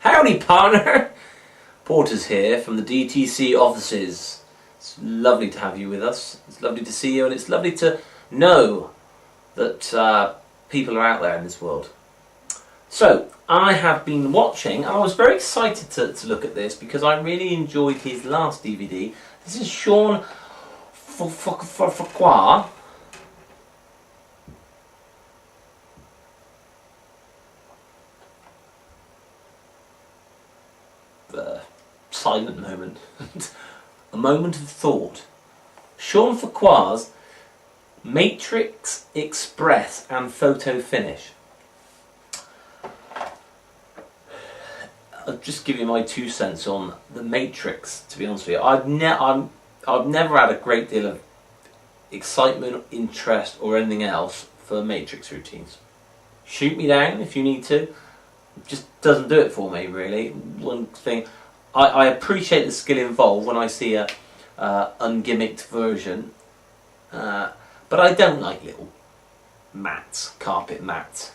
Howdy, partner! Porter's here from the DTC offices. It's lovely to have you with us. It's lovely to see you, and it's lovely to know that people are out there in this world. So, I have been watching, and I was very excited to look at this because I really enjoyed his last DVD. This is Shawn Farquhar. Silent moment. A moment of thought. Shawn Farquhar's MatriXpress and Photo Finish. I'll just give you my 2 cents on the Matrix, to be honest with you. I've never had a great deal of excitement, interest or anything else for Matrix routines. Shoot me down if you need to. It just doesn't do it for me, really. One thing, I appreciate the skill involved when I see a ungimmicked version, but I don't like little mats, carpet mats.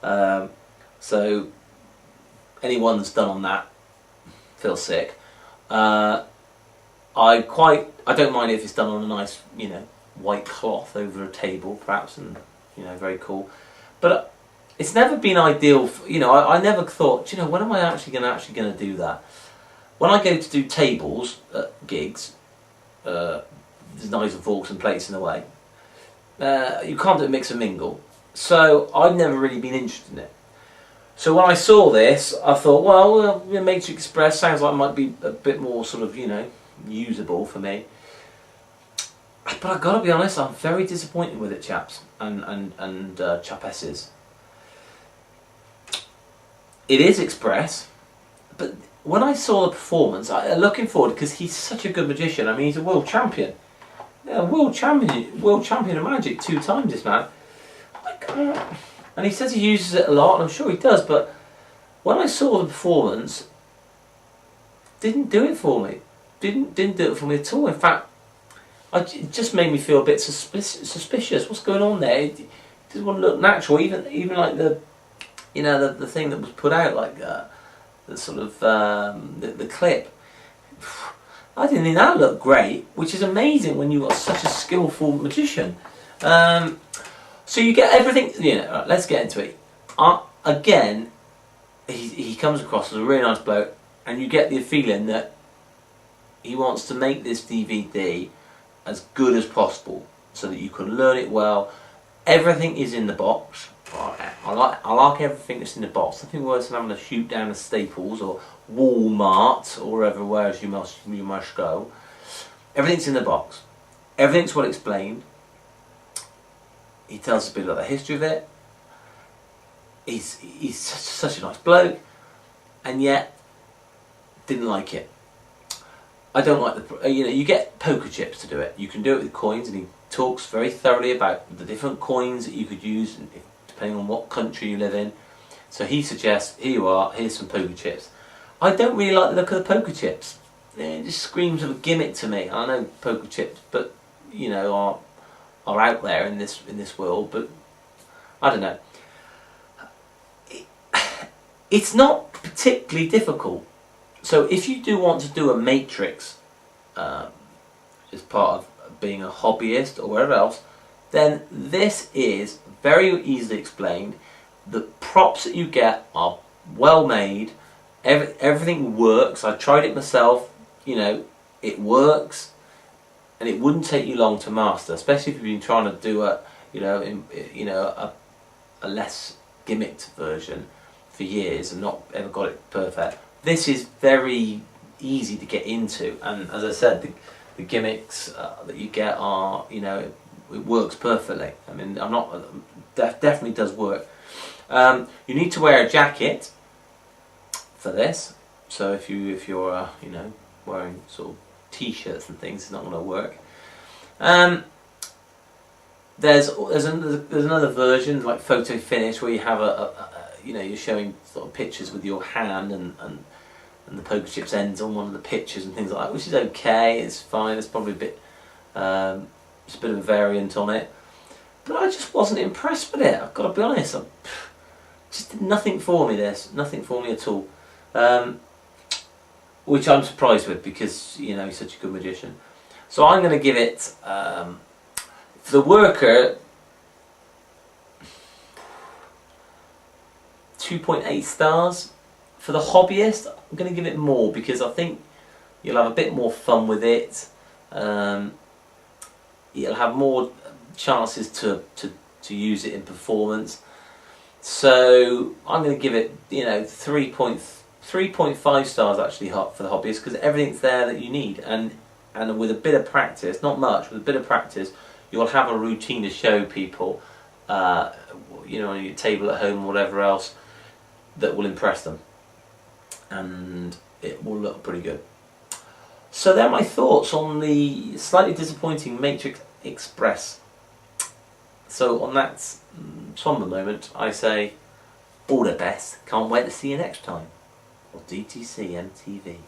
So anyone that's done on that feels sick. I don't mind if it's done on a nice, white cloth over a table, perhaps, and very cool. But it's never been ideal. I never thought, when am I actually going to do that? When I go to do tables at gigs, there's knives and forks and plates in the way. You can't do a mix and mingle, so I've never really been interested in it. So when I saw this, I thought, well, MatriXpress sounds like it might be a bit more sort of, usable for me. But I've got to be honest, I'm very disappointed with it, chaps and chapesses. It is Express, but when I saw the performance, looking forward, because he's such a good magician. I mean, he's a world champion. Yeah, world champion of magic 2 times, this man. And he says he uses it a lot, and I'm sure he does, but when I saw the performance, didn't do it for me. Didn't do it for me at all. In fact, it just made me feel a bit suspicious. What's going on there? It doesn't want to look natural. Even like the thing that was put out, like the sort of the clip. I didn't think that looked great, which is amazing when you've got such a skillful magician. So you get everything. Let's get into it. Again, he comes across as a really nice bloke, and you get the feeling that he wants to make this DVD as good as possible so that you can learn it well. Everything is in the box. I like everything that's in the box. Nothing worse than having to shoot down at Staples or Walmart or wherever you must go. Everything's in the box. Everything's well explained. He tells us a bit about the history of it. He's such a nice bloke, and yet didn't like it. I don't like the you get poker chips to do it. You can do it with coins, and he talks very thoroughly about the different coins that you could use depending on what country you live in. So he suggests, here you are, here's some poker chips. I don't really like the look of the poker chips. It just screams of a gimmick to me. I know poker chips, but are out there in this world, but I don't know. It's not particularly difficult. So if you do want to do a matrix as part of being a hobbyist or wherever else, then this is very easily explained. The props that you get are well made. Everything works. I tried it myself. It works. And it wouldn't take you long to master, especially if you've been trying to do a less gimmicked version for years and not ever got it perfect. This is very easy to get into, and as I said, the gimmicks that you get are, it works perfectly. I mean, definitely does work. You need to wear a jacket for this, so if you're wearing sort of t-shirts and things, it's not going to work. There's another version like Photo Finish where you have you're showing sort of pictures with your hand and the poker chips ends on one of the pictures and things like that, which is okay. It's fine. It's probably a bit it's a bit of a variant on it, but I just wasn't impressed with it. I've got to be honest. Just did nothing for me. Nothing for me at all. which I'm surprised with because you know he's such a good magician. So I'm going to give it for the worker 2.8 stars. For the hobbyist, I'm going to give it more because I think you'll have a bit more fun with it. You'll have more chances to use it in performance. So I'm going to give it, you know, 3.5 stars actually for the hobbyist because everything's there that you need, and with a bit of practice, not much, with a bit of practice, you'll have a routine to show people, you know, on your table at home or whatever else, that will impress them, and it will look pretty good. So they're my thoughts on the slightly disappointing MatriXpress. So on that somber moment, I say all the best. Can't wait to see you next time on DTC-mtv.